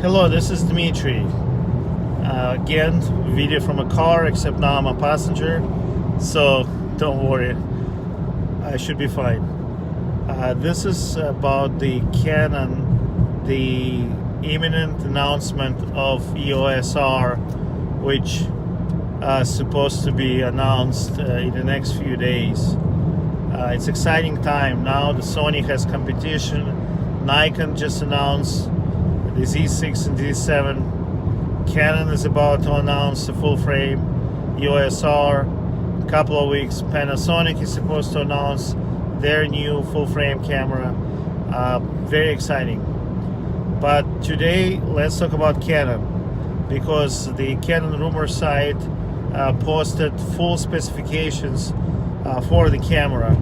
Hello, this is Dmitry. Again, video from a car, except now I'm a passenger, so don't worry, I should be fine. This is about the Canon, the imminent announcement of EOS R, which is supposed to be announced in the next few days. It's exciting time now. The Sony has competition. Nikon just announced the Z6 and Z7. Canon is about to announce the full frame EOS R. Couple of weeks, Panasonic is supposed to announce their new full frame camera. Very exciting. But today, let's talk about Canon, because the Canon rumor site posted full specifications for the camera,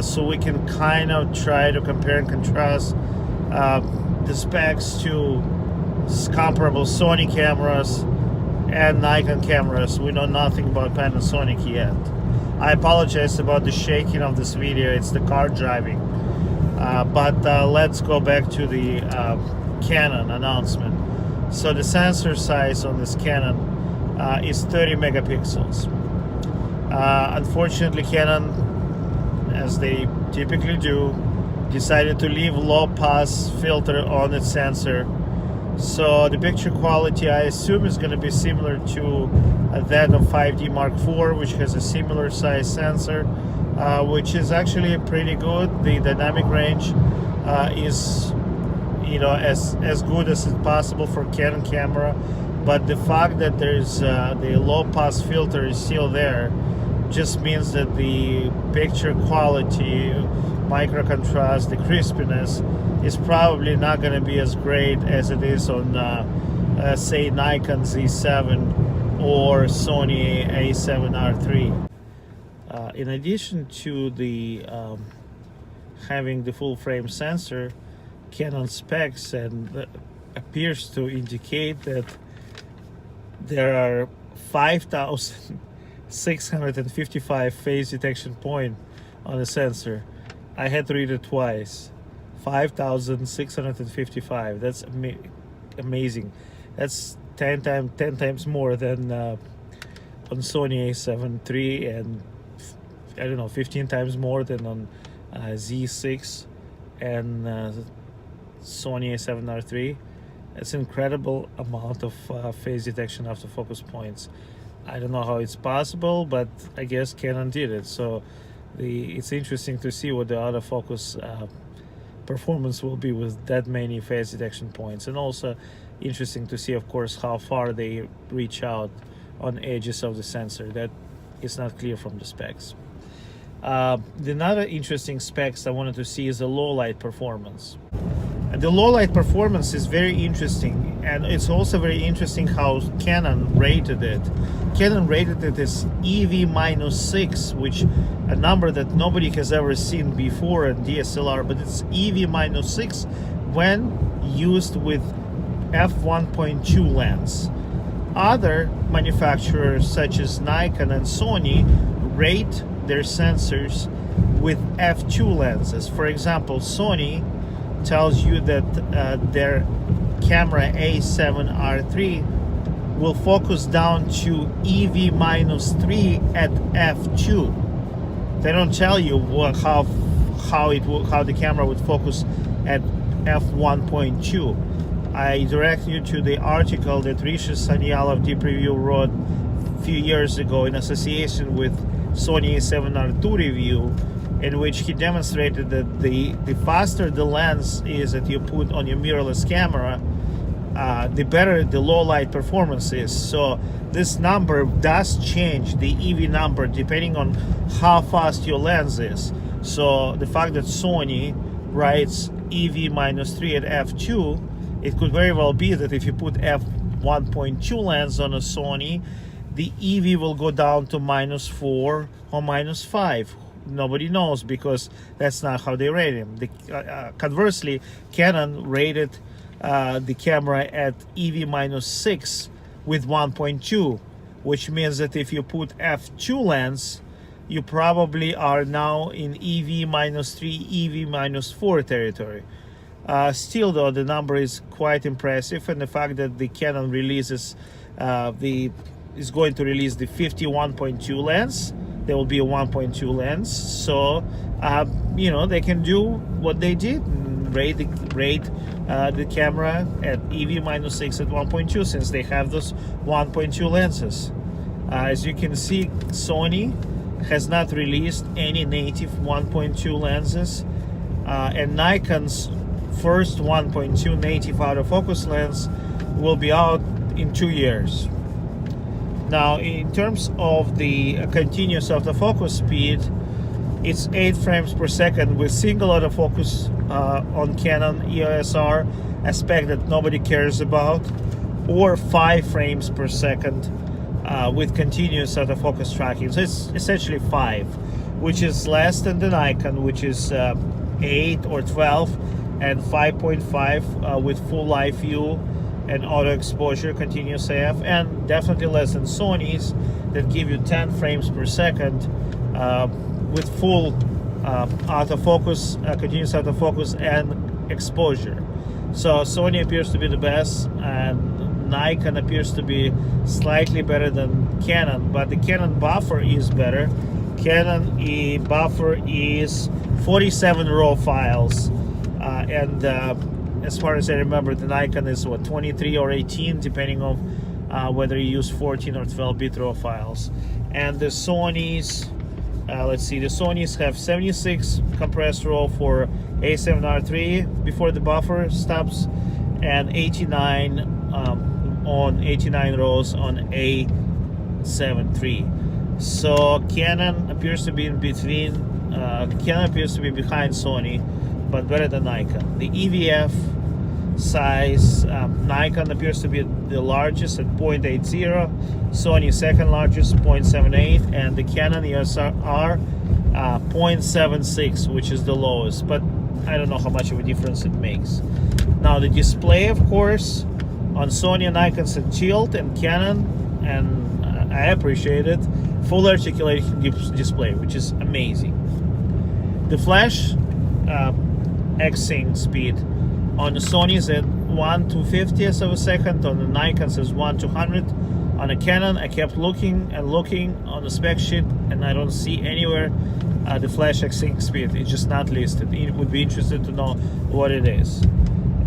so we can kind of try to compare and contrast the specs to comparable Sony cameras and Nikon cameras. We know nothing about Panasonic yet. I apologize about the shaking of this video, it's the car driving. But let's go back to the Canon announcement. So the sensor size on this Canon is 30 megapixels. Unfortunately, Canon, as they typically do, decided to leave low pass filter on its sensor. So the picture quality, I assume, is going to be similar to that of 5D Mark IV, which has a similar size sensor, which is actually pretty good. The dynamic range is, as good as it's possible for Canon camera, but the fact that there's the low pass filter is still there just means that the picture quality, micro contrast, the crispiness is probably not going to be as great as it is on say Nikon Z7 or Sony A7R3. In addition to the having the full frame sensor, Canon specs and appears to indicate that there are 5,655 phase detection point on the sensor. I had to read it twice. 5,655. That's amazing. That's 10 times more than on Sony A7 III, and I don't know, 15 times more than on Z6 and Sony A7R3. It's an incredible amount of phase detection after focus points. I don't know how it's possible, but I guess Canon did it. So it's interesting to see what the autofocus performance will be with that many phase detection points, and also interesting to see, of course, how far they reach out on edges of the sensor. That is not clear from the specs. The another interesting specs I wanted to see is the low light performance. The low light performance is very interesting, and it's also very interesting how Canon rated it. Canon rated it as EV-6, which a number that nobody has ever seen before in DSLR, but it's EV-6 when used with f1.2 lens. Other manufacturers such as Nikon and Sony rate their sensors with f2 lenses. For example, Sony tells you that their camera A7R3 will focus down to EV-3 at f2. They don't tell you how the camera would focus at f1.2. I direct you to the article that Risha Sanyalov Deep Review wrote a few years ago in association with Sony A7R2 review, in which he demonstrated that the faster the lens is that you put on your mirrorless camera, the better the low light performance is. So this number does change, the EV number, depending on how fast your lens is. So the fact that Sony writes EV-3 at f2, it could very well be that if you put f1.2 lens on a Sony, the EV will go down to -4 or -5. Nobody knows, because that's not how they rate him. Conversely, Canon rated the camera at EV-6 with 1.2, which means that if you put f2 lens, you probably are now in EV-3, EV-4 territory. Still, though, the number is quite impressive, and the fact that the Canon releases is going to release the 51.2 lens. There will be a 1.2 lens, so you know, they can do what they did and rate the camera at EV-6 at 1.2, since they have those 1.2 lenses. As you can see, Sony has not released any native 1.2 lenses, and Nikon's first 1.2 native autofocus lens will be out in 2 years. Now, in terms of the continuous autofocus speed, it's 8 frames per second with single autofocus on Canon EOS R, a spec that nobody cares about, or 5 frames per second with continuous autofocus tracking. So it's essentially 5, which is less than the Nikon, which is 8 or 12, and 5.5 with full live view and auto exposure continuous AF, and definitely less than Sony's that give you 10 frames per second with full autofocus, continuous autofocus and exposure. So Sony appears to be the best, and Nikon appears to be slightly better than Canon, but the Canon buffer is better. Canon buffer is 47 RAW files, and as far as I remember, the Nikon is what, 23 or 18, depending on whether you use 14 or 12-bit RAW files. And the Sony's, let's see, the Sony's have 76 compressed RAW for A7R3 before the buffer stops, and 89 on 89 RAWs on A7 III. So Canon appears to be in between. Canon appears to be behind Sony, but better than Nikon. The EVF size, Nikon appears to be the largest at 0.80, Sony second largest, 0.78, and the Canon EOS R 0.76, which is the lowest, but I don't know how much of a difference it makes. Now the display, of course, on Sony and Nikon's a tilt, and Canon, and I appreciate it, full articulated display, which is amazing. The flash X-Sync speed on the Sony's at 1/250th of a second, on the Nikon's is 1/200. On a Canon, I kept looking and looking on the spec sheet, and I don't see anywhere the flash X-Sync speed. It's just not listed. It would be interested to know what it is.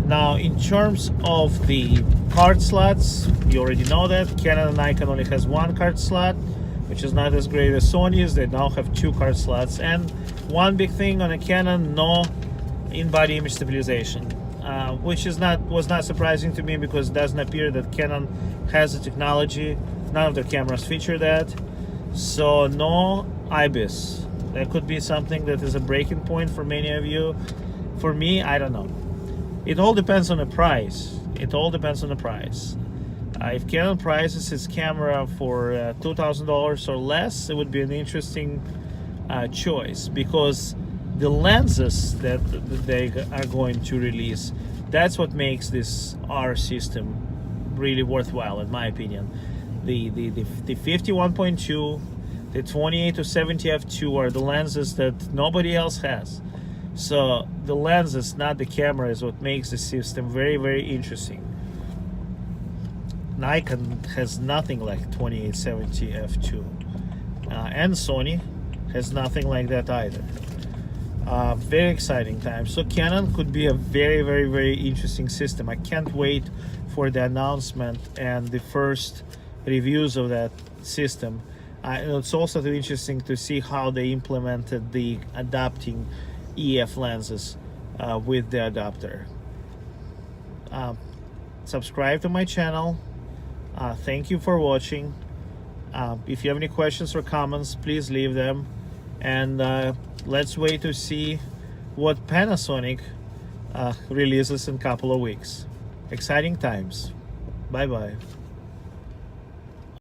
Now, in terms of the card slots, you already know that Canon and Nikon only has 1 card slot, which is not as great as Sony's. They now have 2 card slots. And one big thing on a Canon, no in-body image stabilization, which was not surprising to me, because it doesn't appear that Canon has the technology. None of their cameras feature that. So no IBIS. That could be something that is a breaking point for many of you. For me, I don't know. It all depends on the price. It all depends on the price. If Canon prices its camera for $2,000 or less, it would be an interesting choice, because the lenses that they are going to release, that's what makes this R system really worthwhile, in my opinion. The 51.2, the 28 to 70 f2 are the lenses that nobody else has. So the lenses, not the camera, is what makes the system very, very interesting. Nikon has nothing like 2870 f2, and Sony has nothing like that either. Very exciting time. So Canon could be a very, very, very interesting system. I can't wait for the announcement and the first reviews of that system. It's also interesting to see how they implemented the adapting EF lenses with the adapter. Subscribe to my channel. Thank you for watching. If you have any questions or comments, please leave them, and let's wait to see what Panasonic releases in a couple of weeks. Exciting times. Bye bye.